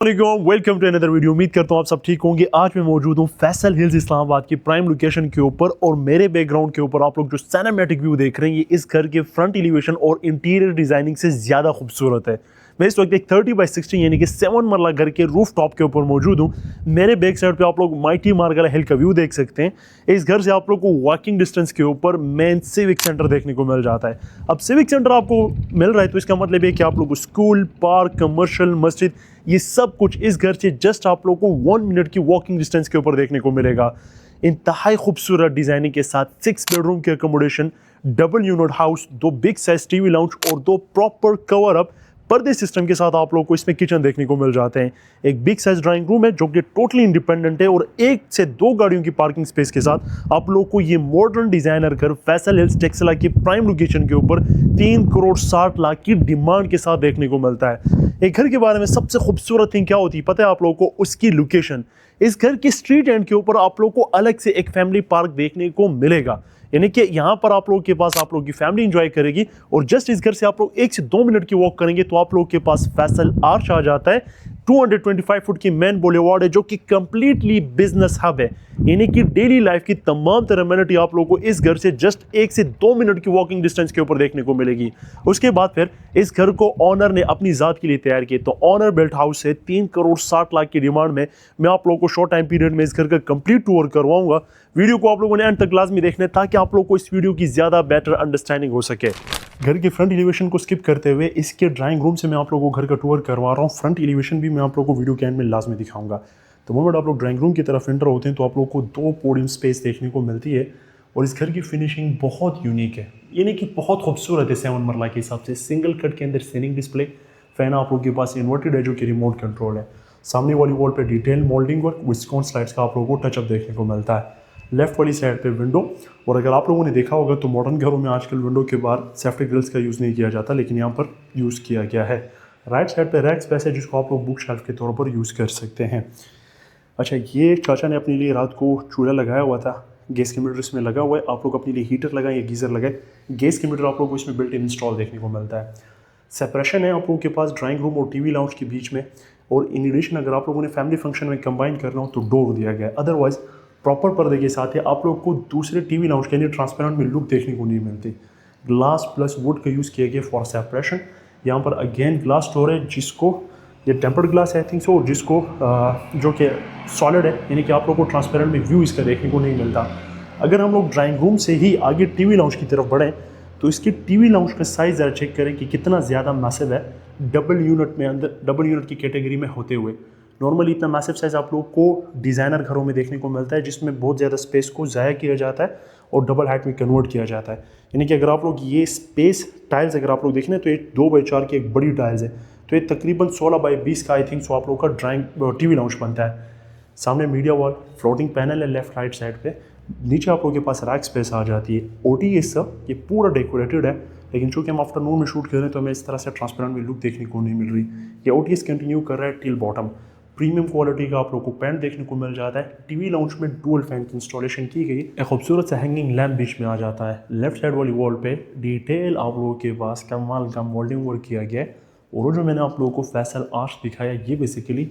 Welcome to another video. उम्मीद करता हूँ आप सब ठीक होंगे। आज मैं मौजूद हूँ फैसल हिल्स इस्लामाबाद की प्राइम लोकेशन के ऊपर और मेरे बैकग्राउंड के ऊपर आप लोग जो सिनेमैटिक व्यू देख रहे हैं ये इस घर के फ्रंट एलिवेशन और इंटीरियर डिजाइनिंग से ज़्यादा खूबसूरत है। मैं इस वक्त एक 30x60 यानी कि 7 मरला घर के रूफ टॉप के ऊपर मौजूद हूँ। मेरे बैक साइड पे आप लोग माइटी मार्गला हिल का व्यू देख सकते हैं। इस घर से आप लोग को वॉकिंग डिस्टेंस के ऊपर मेन सिविक सेंटर देखने को मिल जाता है। अब सिविक सेंटर आपको मिल रहा है तो इसका मतलब है कि आप लोग को स्कूल, पार्क, कमर्शियल, मस्जिद ये सब कुछ इस घर से जस्ट आप लोग को 1 मिनट की वॉकिंग डिस्टेंस के ऊपर देखने को मिलेगा। इंतहाई खूबसूरत डिजाइनिंग के साथ 6 बेडरूम के accommodation, double unit house, 2 big size TV lounge और 2 प्रॉपर कवर अप पर्दे सिस्टम के साथ आप लोग को इसमें किचन देखने को मिल जाते हैं। एक बिग साइज ड्राइंग रूम है जो कि टोटली इंडिपेंडेंट है और 1 से 2 गाड़ियों की पार्किंग स्पेस के साथ आप लोग को ये मॉडर्न डिजाइनर घर फैसल हिल्स टेक्सला की प्राइम लोकेशन के ऊपर 3 करोड़ 60 लाख की डिमांड के साथ देखने को मिलता है। एक घर के बारे में सबसे खूबसूरत थिंग क्या होती है पता है आप लोगों को? उसकी लोकेशन। इस घर की स्ट्रीट एंड के ऊपर आप लोग को अलग से एक फैमिली पार्क देखने को मिलेगा, यानी कि यहाँ पर आप लोगों के पास आप लोगों की फैमिली एंजॉय करेगी। और जस्ट इस घर से आप लोग 1 से 2 मिनट की वॉक करेंगे तो आप लोगों के पास फैसल आर्च आ जाता है। 225 फुट की मेन बुलेवार्ड है जो कि कंप्लीटली बिजनेस हब है, यानी कि डेली लाइफ की तमाम तरह एमेनिटी आप लोगों को इस घर से जस्ट 1 से 2 मिनट की वॉकिंग डिस्टेंस के ऊपर देखने को मिलेगी। उसके बाद फिर इस घर को ऑनर ने अपनी जात के लिए तैयार किया। तो ऑनर बिल्ट हाउस है 3 करोड़ 60 लाख की डिमांड में मैं आप लोगों को शॉर्ट टाइम पीरियड में इस घर का कंप्लीट टूर करवाऊंगा। वीडियो को आप लोगों ने एंड तक लाजमी देखना है ताकि आप लोगों को इस वीडियो की ज्यादा बेटर अंडरस्टैंडिंग हो सके। घर के फ्रंट एलिवेशन को स्किप करते हुए इसके ड्राइंग रूम से मैं आप लोगों को घर का टूर करवा रहा हूँ। फ्रंट एलिवेशन भी मैं आप लोगों को वीडियो के एंड में लाजमी दिखाऊंगा। तो मोमेंट आप लोग ड्राइंग रूम की तरफ एंटर होते हैं तो आप लोगों को 2 पोडियम स्पेस देखने को मिलती है और इस घर की फिनिशिंग बहुत यूनिक है, यानी कि बहुत खूबसूरत है। 7 मरला के हिसाब से सिंगल कट के अंदर सीलिंग डिस्प्ले, फैन आप लोगों के पास इन्वर्टेड है जो कि रिमोट कंट्रोल है। सामने वाली वॉल पे डिटेल मोल्डिंग वर्क विस्कॉन स्लाइड्स का आप लोगों को टचअप देखने को मिलता है। लेफ्ट वाली साइड पे विंडो, और अगर आप लोगों ने देखा होगा तो मॉडर्न घरों में आजकल विंडो के बाहर सेफ्टी ग्रिल्स का यूज़ नहीं किया जाता, लेकिन यहाँ पर यूज़ किया गया है। राइट साइड पे रैक स्पेस है जिसको आप लोग बुक शेल्फ के तौर पर यूज़ कर सकते हैं। अच्छा, ये चाचा ने अपने लिए रात को चूल्हा लगाया हुआ था, गैस के मीटर इसमें लगा हुआ है। आप लोग अपने लिए हीटर लगाएं या गीज़र लगाएं, गैस के मीटर आप लोग को इसमें बिल्ट इन इंस्टॉल देखने को मिलता है। सेपरेशन है आप लोगों के पास ड्राइंग रूम और टीवी लाउंज के बीच में। और इन एडिशन अगर आप लोगों ने फैमिली फंक्शन में कंबाइन करना हो तो डोर दिया गया है। अदरवाइज प्रॉपर पर्दे के साथ है आप लोग को दूसरे टीवी लाउंज के लिए ट्रांसपेरेंट में लुक देखने को नहीं मिलती। ग्लास प्लस वुड का यूज़ किया गया फॉर सेपरेशन। यहाँ पर अगेन ग्लास डोर है जिसको ये टेम्पर्ड ग्लास है आई थिंक सो, जिसको जो कि सॉलिड है, यानी कि आप लोग को ट्रांसपेरेंट में व्यू इसका देखने को नहीं मिलता। अगर हम लोग ड्राइंग रूम से ही आगे टीवी लाउंज की तरफ बढ़ें तो इसकी टीवी लाउंज का साइज़ ज़रा चेक करें कि कितना ज़्यादा मैसिव है डबल यूनिट में अंदर, डबल यूनिट की कैटेगरी में होते हुए। नॉर्मली इतना मैसिव साइज़ आप लोग को डिज़ाइनर घरों में देखने को मिलता है जिसमें बहुत ज़्यादा स्पेस को ज़ाया किया जाता है और डबल हाइट में कन्वर्ट किया जाता है। यानी कि अगर आप लोग ये स्पेस टाइल्स अगर आप लोग देखें तो ये 2x4 की एक बड़ी टाइल्स है, तो ये तकरीबन 16x20 का आई थिंक सो आप लोग का ड्राइंग टीवी लाउंज बनता है। सामने मीडिया वॉल, फ्लोटिंग पैनल है लेफ्ट राइट साइड पे। नीचे आप लोगों के पास रैक स्पेस आ जाती है। ओटी ये सब ये पूरा डेकोरेटेड है, लेकिन चूंकि हम आफ्टरनून में शूट कर रहे हैं तो हमें इस तरह से ट्रांसपेरेंट में लुक देखने को नहीं मिल रही। ये ओटीएस कंटिन्यू कर रहा है टिल बॉटम। प्रीमियम क्वालिटी का आप लोग को पेंट देखने को मिल जाता है। टीवी लाउंज में डुअल फैन की इंस्टॉलेशन की गई। एक खूबसूरत सा हैंगिंग लैम्प बीच में आ जाता है। लेफ्ट साइड वाली वॉल पे डिटेल आप लोगों के पास कमाल का मोल्डिंग वर्क किया गया है। और जो मैंने आप लोगों को फैसल आर्च दिखाया ये बेसिकली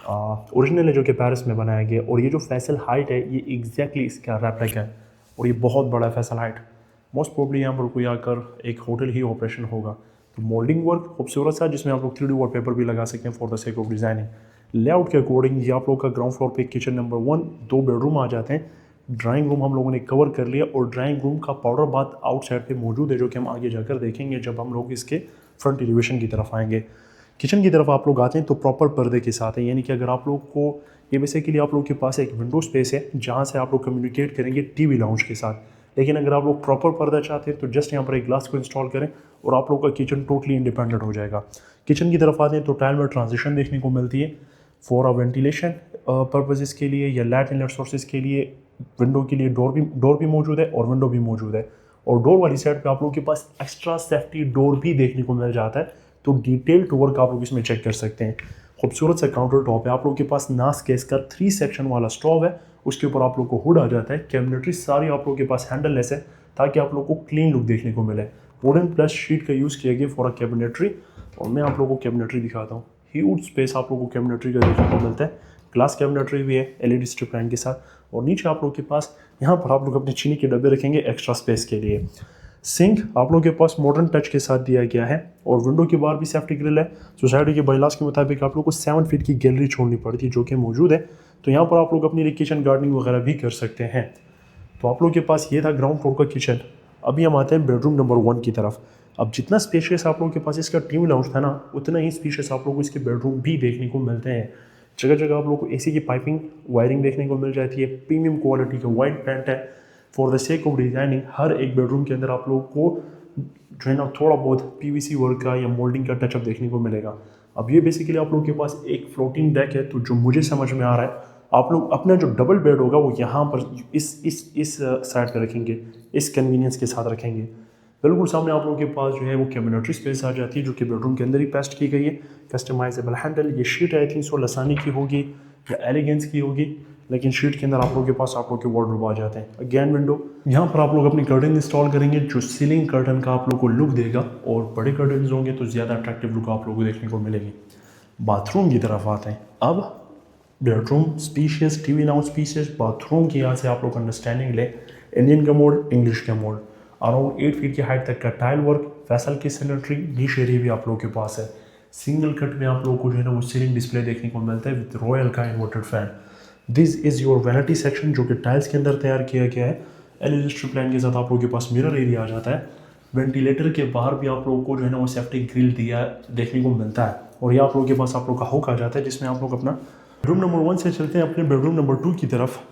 ओरिजिनल है जो कि पेरिस में बनाया गया। और ये जो फैसल हाइट है ये एग्जैक्टली इसका रेप्लिका है और ये बहुत बड़ा है फैसल हाइट। मोस्ट प्रोबेबली यहाँ पर कोई आकर एक होटल ही ऑपरेशन होगा। तो मोल्डिंग वर्क खूबसूरत सा जिसमें आप लोग 3D वॉलपेपर भी लगा सकते हैं for the sake of designing. Layout के अकॉर्डिंग ये आप लोग का ग्राउंड फ्लोर पे किचन नंबर 1, 2 बेडरूम आ जाते हैं। ड्राइंग रूम हम लोगों ने कवर कर लिया और ड्राइंग रूम का पाउडर बाथ आउटसाइड पे मौजूद है जो कि हम आगे जाकर देखेंगे जब हम लोग इसके फ्रंट एलिवेशन की तरफ आएंगे। किचन की तरफ आप लोग आते हैं तो प्रॉपर पर्दे के साथ है, यानी कि अगर आप लोग को ये बेसिकली आप लोग के पास एक विंडो स्पेस है जहाँ से आप लोग कम्युनिकेट करेंगे टीवी लाउंज के साथ। लेकिन अगर आप लोग प्रॉपर पर्दा चाहते हैं तो जस्ट यहाँ पर एक ग्लास को इंस्टॉल करें और आप लोग का किचन टोटली इंडिपेंडेंट हो जाएगा। किचन की तरफ आते हैं तो टाइल में ट्रांजिशन देखने को मिलती है फॉर वेंटिलेशन पर्पजेस के लिए या लाइट इनलेट सोर्सेज के लिए। विंडो के लिए डोर भी मौजूद है और विंडो भी मौजूद है। और डोर वाली साइड पे आप लोग के पास एक्स्ट्रा सेफ्टी डोर भी देखने को मिल जाता है, तो डिटेल्ड वर्क आप लोग इसमें चेक कर सकते हैं। खूबसूरत सा काउंटर टॉप है। आप लोग के पास नास गैस का 3 सेक्शन वाला स्टोव है, उसके ऊपर आप लोग को हुड आ जाता है। कैबिनेटरी सारी आप लोग के पास हैंडल लेस है ताकि आप लोग को क्लीन लुक देखने को मिले। वुडन प्लस शीट का यूज़ किया गया फॉर अ कैबिनेटरी। और मैं आप लोगों को कैबिनेटरी दिखाता हूँ। ह्यूज स्पेस आप लोगों को कैबिनेटरी का देखने को मिलता है। ग्लास कैबिनेटरी भी है एलईडी स्ट्रिप लाइन के साथ। और नीचे आप लोगों के पास यहाँ पर आप लोग अपने चीनी के डब्बे रखेंगे एक्स्ट्रा स्पेस के लिए। सिंक आप लोगों के पास मॉडर्न टच के साथ दिया गया है और विंडो के बाहर भी सेफ्टी ग्रिल है। सोसाइटी के बायलास के मुताबिक आप लोग को 7 फीट की गैलरी छोड़नी पड़ती है जो कि मौजूद है। तो यहाँ पर आप लोग अपनी किचन गार्डनिंग वगैरह भी कर सकते हैं। तो आप लोग के पास ये था ग्राउंड फ्लोर का किचन। अभी हम आते हैं बेडरूम नंबर 1 की तरफ। अब जितना स्पेशियस आप लोगों के पास इसका टीवी लाउंज था ना, उतना ही स्पेशियस आप लोगों को इसके बेडरूम भी देखने को मिलते हैं। जगह जगह आप लोगों को एसी की पाइपिंग वायरिंग देखने को मिल जाती है। प्रीमियम क्वालिटी का वाइट पेंट है। For the sake of designing हर एक बेडरूम के अंदर आप लोगों को जो है ना थोड़ा बहुत पीवीसी वर्क का या मोल्डिंग का टचअप देखने को मिलेगा। अब ये बेसिकली आप लोगों के पास एक फ्लोटिंग डेक है। तो जो मुझे समझ में आ रहा है, आप लोग अपना जो डबल बेड होगा वो यहाँ पर इस साइड पे रखेंगे, इस कन्वीनियंस के साथ रखेंगे। बिल्कुल सामने आप लोगों के पास जो है वो कैबिनेटरी स्पेस आ जाती है जो कि बेडरूम के अंदर ही पेस्ट की गई है। कस्टमाइजेबल हैंडल, ये शीट आई थिंक सो लसानी की होगी या एलिगेंस की होगी, लेकिन शीट के अंदर आप लोगों के पास आप लोग के वार्डरोब आ जाते हैं। अगेन विंडो, यहाँ पर आप लोग अपनी कर्टन इंस्टॉल करेंगे जो सीलिंग कर्टन का आप लोग को लुक देगा और बड़े कर्टन होंगे तो ज़्यादा अट्रैक्टिव लुक आप लोगों को देखने को मिलेगी। बाथरूम की तरफ आते हैं। अब bedroom species, TV lounge species, bathroom की यहाँ से आप लोग अंडरस्टैंडिंग ले। Indian commode, English commode, around 8 feet की हाइट तक का टाइल वर्क, फैसल की सैनिटरी, नीश एरिया भी आप लोगों के पास है। सिंगल कट में आप लोगों को जो है ना वो सीलिंग डिस्प्ले देखने को मिलता है विद रॉयल का inverted fan. This is your vanity section जो कि टाइल्स के अंदर तैयार किया गया है। एलईडी स्ट्रिप लाइन के साथ आप लोगों के पास मिरर एरिया आ जाता है। वेंटिलेटर के बाहर भी आप लोगों को जो है ना वो सेफ्टी ग्रिल दिया देखने को मिलता है। और ये आप लोगों के पास आप लोग का हुक आ जाता है जिसमें आप लोग अपना बेडरूम नंबर 1 से चलते हैं अपने बेडरूम नंबर 2 की तरफ।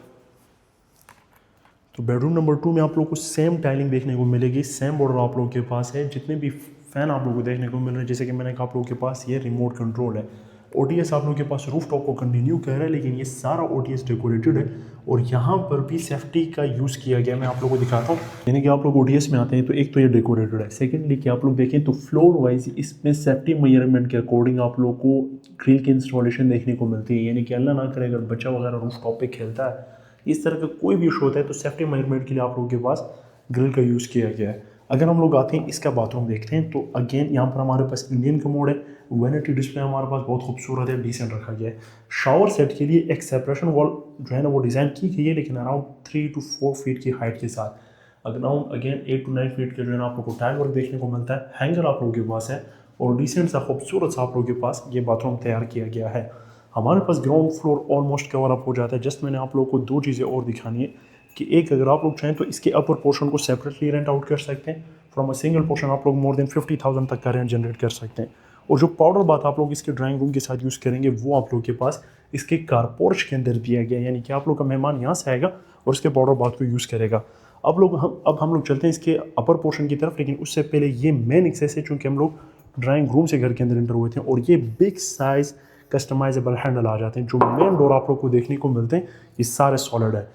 तो बेडरूम नंबर 2 में आप लोगों को सेम टाइलिंग देखने को मिलेगी, सेम बॉर्डर आप लोगों के पास है। जितने भी फैन आप लोगों को देखने को मिल रहे हैं, जैसे कि मैंने कहा आप लोगों के पास ये रिमोट कंट्रोल है। ओटीएस आप लोगों के पास रूफ टॉप को कंटिन्यू कर रहा है, लेकिन ये सारा ओटीएस डेकोरेटेड है और यहाँ पर भी सेफ्टी का यूज़ किया गया। मैं आप लोगों को दिखाता हूँ। यानी कि आप लोग ओटीएस में आते हैं तो एक तो ये डेकोरेटेड है, सेकेंडली कि आप लोग देखें तो फ्लोर वाइज इसमें सेफ्टी मेजरमेंट के अकॉर्डिंग आप लोग को ग्रिल की इंस्टॉलेशन देखने को मिलती है। यानी कि अल्लाह ना करे अगर बच्चा वगैरह रूफ टॉप पर खेलता है, इस तरह का कोई भी इशू होता है तो सेफ्टी मेजरमेंट के लिए आप लोगों के पास ग्रिल का यूज़ किया गया है। अगर हम लोग आते हैं इसका बाथरूम देखते हैं तो अगेन यहाँ पर हमारे पास इंडियन कमोड है। वैनिटी डिस्प्ले हमारे पास बहुत खूबसूरत है, डिसेंट रखा गया है। शावर सेट के लिए एक सेपरेशन वॉल जो है ना वो डिज़ाइन की गई है, लेकिन अराउंड 3 to 4 फीट की हाइट के साथ। अराउंड अगेन 8 to 9 फीट के जो है ना आप लोग को टाइल वर्क देखने को मिलता है। हैंगर आप लोगों के पास है और डिसेंट सा खूबसूरत सा आप लोगों के पास ये बाथरूम तैयार किया गया है। हमारे पास ground floor almost cover up हो जाता है। जस्ट मैंने आप लोगों को 2 चीज़ें और दिखानी है कि एक, अगर आप लोग चाहें तो इसके अपर पोर्शन को सेपरेटली रेंट आउट कर सकते हैं। फ्रॉम अ सिंगल पोर्शन आप लोग मोर देन 50,000 तक का रेंट जनरेट कर सकते हैं। और जो पाउडर बाथ आप लोग इसके ड्राइंग रूम के साथ यूज़ करेंगे वो आप लोगों के पास इसके कारपोर्च के अंदर दिया गया है। यानी कि आप लोग का मेहमान यहाँ से आएगा और इसके पाउडर बाथ को यूज़ करेगा। अब हम लोग चलते हैं इसके अपर पोर्शन की तरफ, लेकिन उससे पहले ये मेन एक्सेस है चूँकि हम लोग ड्राइंग रूम से घर के अंदर एंटर हुए थे और ये बिग साइज कस्टमाइजेबल हैंडल आ जाते हैं। जो मेन डोर आप लोग को देखने को मिलते हैं ये सारे सॉलिड है।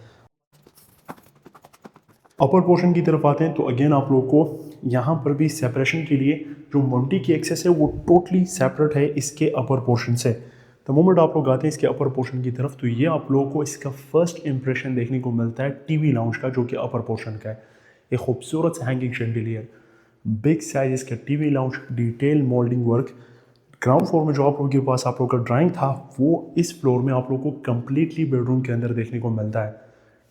अपर पोर्शन की तरफ आते हैं तो अगेन आप लोग को यहाँ पर भी सेपरेशन के लिए जो मोंटी की एक्सेस है वो टोटली सेपरेट है इसके अपर पोर्शन से। द मोमेंट आप लोग आते हैं इसके अपर पोर्शन की तरफ तो ये आप लोगों को इसका फर्स्ट इंप्रेशन देखने को मिलता है टीवी लाउंज का, जो कि अपर पोर्शन का है। एक खूबसूरत से हैंगिंग शैंडिलियर, बिग साइज इसका TV lounge, detail moulding work. Ground floor में जो आप लोगों के पास आप लोग का ड्राइंग था वो इस फ्लोर में आप लोग को कम्प्लीटली बेडरूम के अंदर देखने को मिलता है।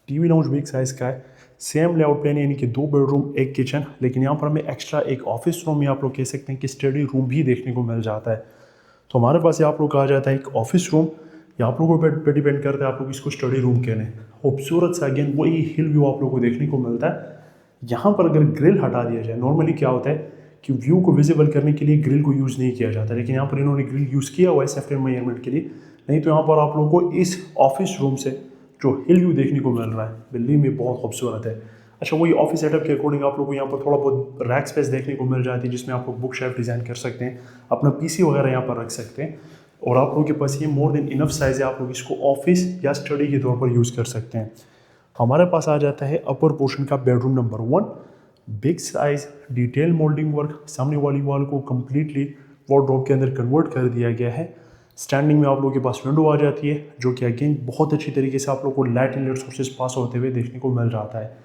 टीवी लाउंज बिग साइज़ का है, सेम लेआउट प्लान यानी कि 2 बेडरूम 1 किचन, लेकिन यहाँ पर हमें एक्स्ट्रा एक ऑफिस रूम या आप लोग कह सकते हैं कि स्टडी रूम भी देखने को मिल जाता है। तो हमारे पास आप लोग का आ जाता है एक ऑफिस रूम, या आप लोगों पर डिपेंड करता है आप लोग इसको स्टडी रूम कह लें। खूबसूरत सा अगेन वही हिल व्यू आप लोग को देखने को मिलता है। यहाँ पर अगर ग्रिल हटा दिया जाए, नॉर्मली क्या होता है कि व्यू को विजिबल करने के लिए ग्रिल को यूज़ नहीं किया जाता, लेकिन यहाँ पर इन्होंने ग्रिल यूज़ किया हुआ है सेफ्टी मेजरमेंट के लिए। नहीं तो यहाँ पर आप लोगों को इस ऑफिस रूम से जो हिल व्यू देखने को मिल रहा है बिल्ली में बहुत खूबसूरत है। अच्छा, वही ऑफिस सेटअप के अकॉर्डिंग आप लोगों को यहाँ पर थोड़ा बहुत रैक स्पेस देखने को मिल जाती है जिसमें आप लोग बुक शेल्फ डिज़ाइन कर सकते हैं, अपना पीसी वगैरह यहाँ पर रख सकते हैं। और आप लोगों के पास ये मोर देन इनफ साइज़ है, आप लोग इसको ऑफिस या स्टडी के तौर पर यूज़ कर सकते हैं। हमारे पास आ जाता है अपर पोर्शन का bedroom number 1, big size detail moulding work. सामने वाली वॉल को कम्प्लीटली वार्डरोब के अंदर कन्वर्ट कर दिया गया है। स्टैंडिंग में आप लोगों के पास विंडो आ जाती है जो कि अगेन बहुत अच्छी तरीके से आप लोग को लाइट इनलेट सोर्सेज पास होते हुए देखने को मिल जाता है।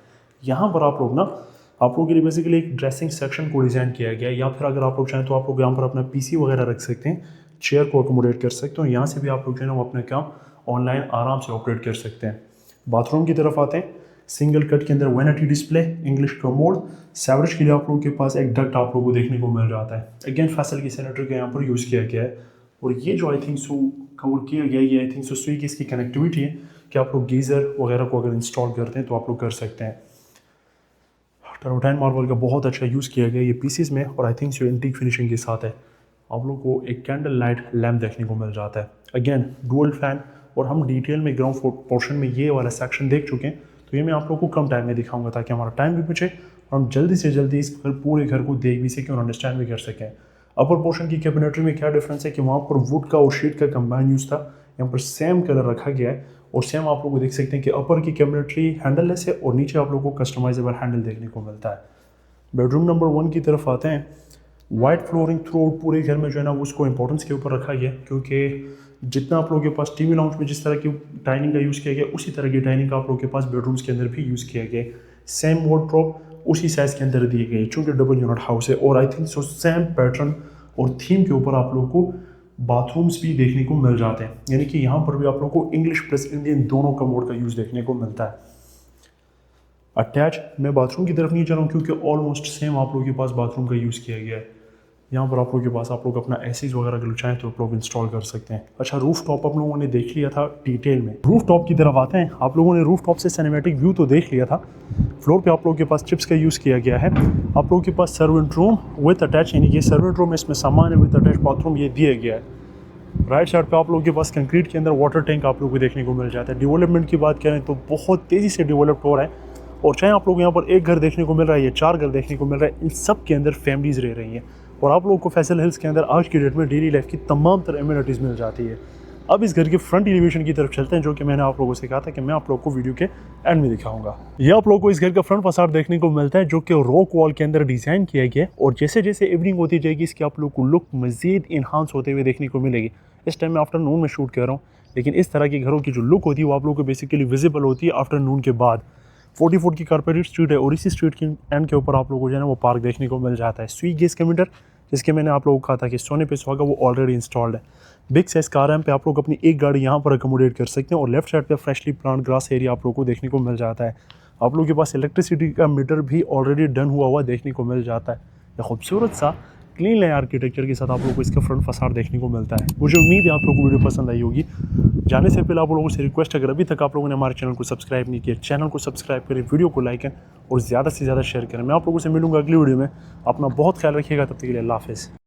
यहाँ पर आप लोगों के लिए बेसिकली एक ड्रेसिंग सेक्शन को डिज़ाइन किया गया है, या फिर अगर आप लोग चाहें तो आप लोग यहाँ पर अपना पीसी वगैरह रख सकते हैं चेयर को अकोमोडेट कर सकते हो। यहाँ से भी आप लोग जो है ना वो अपना काम ऑनलाइन आराम से ऑपरेट कर सकते हैं। बाथरूम की तरफ आते हैं। सिंगल कट के अंदर vanity display, English commode, sewerage के लिए आप लोगों के पास एक डक्ट आप लोगों को देखने को मिल जाता है। अगेन फैसल की सैनिटरी का यहाँ पर यूज़ किया गया है। और ये जो आई थिंक सो कवर किया गया है, ये आई थिंक सो स्विगी इसकी कनेक्टिविटी है कि आप लोग गीज़र वगैरह को अगर इंस्टॉल करते हैं तो आप लोग कर सकते हैं। टर्बोटाइन मार्बल का बहुत अच्छा यूज़ किया गया ये पीसीस में, और I think so antique finishing के साथ है। आप लोग को एक कैंडल लाइट लैम्प देखने को मिल जाता है। अगेन डुअल फैन, और हम डिटेल में ग्राउंड पोर्शन में ये वाला सेक्शन देख चुके हैं, तो ये मैं आप लोग को कम टाइम में दिखाऊंगा ताकि हमारा टाइम भी बचे और हम जल्दी से जल्दी इस पूरे घर को देख भी सकें और अंडरस्टैंड भी कर सकें। अपर पोर्शन की कैबिनेटरी में क्या डिफरेंस है कि वहाँ पर वुड का और शीट का कंबाइन यूज़ था, यहाँ पर सेम कलर रखा गया है। और सेम आप लोग को देख सकते हैं कि अपर की कैबिनेटरी हैंडललेस है और नीचे आप लोग को कस्टमाइजेबल हैंडल देखने को मिलता है। बेडरूम नंबर 1 की तरफ आते हैं। वाइट फ्लोरिंग थ्रू आउट पूरे घर में जो है ना उसको इंपॉर्टेंस के ऊपर रखा गया, क्योंकि जितना आप लोगों के पास टीवी लाउंज में जिस तरह की डाइनिंग का यूज़ किया गया उसी तरह की डाइनिंग का आप लोगों के पास बेडरूम्स के अंदर भी यूज़ किया गया। सेम वार्डरोब उसी साइज़ के अंदर दिए गए, चूँकि डबल यूनिट हाउस है। और I think so same pattern और थीम के ऊपर आप लोगों को बाथरूम्स भी देखने को मिल जाते हैं, यानी कि यहाँ पर भी आप लोगों को इंग्लिश प्लस इंडियन दोनों कमोड का यूज़ देखने को मिलता है। अटैच मैं बाथरूम की तरफ नहीं जा रहा हूँ क्योंकि ऑलमोस्ट सेम आप लोगों के पास बाथरूम का यूज़ किया गया है। यहाँ पर आप लोगों के पास आप लोग अपना एसीज वगैरह अगर चाहें तो आप लोग इंस्टॉल कर सकते हैं। अच्छा, रूफ टॉप आप लोगों ने देख लिया था डिटेल में। रूफ टॉप की तरफ आते हैं। आप लोगों ने रूफ टॉप से सिनेमैटिक व्यू तो देख लिया था। फ्लोर पे आप लोगों के पास चिप्स का यूज़ किया गया है। आप लोगों के पास सर्वेंट रूम विद अटैच, यानी कि सर्वेंट रूम इसमें सामान है विद अटैच बाथरूम ये दिया गया है। राइट साइड पे आप लोगों के पास कंक्रीट के अंदर वाटर टैंक आप लोगों को देखने को मिल जाता है। डेवलपमेंट की बात करें तो बहुत तेज़ी से डेवलप्ड हो रहा है, और चाहे आप लोग यहाँ पर एक घर देखने को मिल रहा है या 4 घर देखने को मिल रहा है, इन सब के अंदर फैमिलीज़ रह रही हैं। और आप लोगों को फैसल हिल्स के अंदर आज की डेट में डेली लाइफ की तमाम तरह एमिनिटीज़ मिल जाती है। अब इस घर के फ्रंट एलिवेशन की तरफ चलते हैं, जो कि मैंने आप लोगों से कहा था कि मैं आप लोगों को वीडियो के एंड में दिखाऊंगा। ये आप लोगों को इस घर का फ्रंट फसाड देखने को मिलता है, जो कि रॉक वॉल के अंदर डिज़ाइन किया गया है। और जैसे जैसे इवनिंग होती जाएगी इसकी आप लोग को लुक मज़ीद इन्हांस होते हुए देखने को मिलेगी। इस टाइम मैं आफ्टरनून में शूट कर रहा हूँ, लेकिन इस तरह के घरों की जो लुक होती है वो आप लोगों को बेसिकली विजिबल होती है आफ्टरनून के बाद। 40 फुट की कारपेटेड स्ट्रीट है और इसी स्ट्रीट के एंड के ऊपर आप लोगों को जो है ना वो पार्क देखने को मिल जाता है। स्वीट गैस कमीटर, जिसके मैंने आप लोगों को कहा था कि सोने पे सुहागा, वो ऑलरेडी इंस्टॉल्ड है। बिग साइज कार रैम्प पे आप लोग अपनी एक गाड़ी यहाँ पर अकोमोडेट कर सकते हैं। और लेफ्ट साइड पे फ्रेशली प्लांट ग्रास एरिया आप लोगों को देखने को मिल जाता है। आप लोगों के पास इलेक्ट्रिसिटी का मीटर भी ऑलरेडी डन हुआ देखने को मिल जाता है। यह खूबसूरत सा क्लीन लाइन आर्किटेक्चर के साथ आप लोगों को इसका फ्रंट फसाड देखने को मिलता है। मुझे उम्मीद है आप लोगों को वीडियो पसंद आई होगी। जाने से पहले आप लोगों से रिक्वेस्ट, अगर अभी तक आप लोगों ने हमारे चैनल को सब्सक्राइब नहीं किया, चैनल को सब्सक्राइब करें, वीडियो को लाइक करें और ज़्यादा से ज़्यादा शेयर करें। मैं आप लोगों से मिलूंगा अगली वीडियो में। अपना बहुत ख्याल रखिएगा, तब तक के लिए अल्लाह हाफ़िज़।